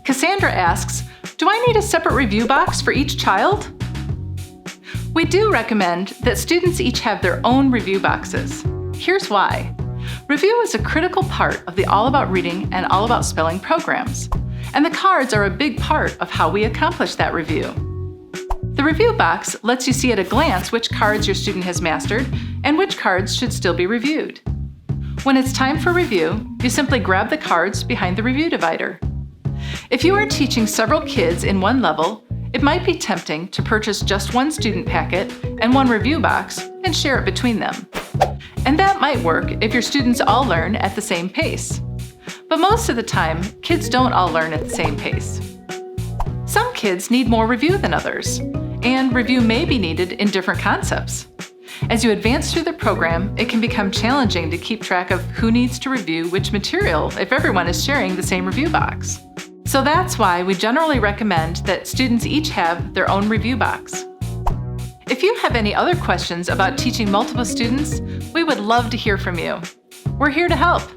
Cassandra asks, do I need a separate review box for each child? We do recommend that students each have their own review boxes. Here's why. Review is a critical part of the All About Reading and All About Spelling programs, and the cards are a big part of how we accomplish that review. The review box lets you see at a glance which cards your student has mastered and which cards should still be reviewed. When it's time for review, you simply grab the cards behind the review divider. If you are teaching several kids in one level, it might be tempting to purchase just one student packet and one review box and share it between them. And that might work if your students all learn at the same pace. But most of the time, kids don't all learn at the same pace. Some kids need more review than others, and review may be needed in different concepts. As you advance through the program, it can become challenging to keep track of who needs to review which material if everyone is sharing the same review box. So that's why we generally recommend that students each have their own review box. If you have any other questions about teaching multiple students, we would love to hear from you. We're here to help.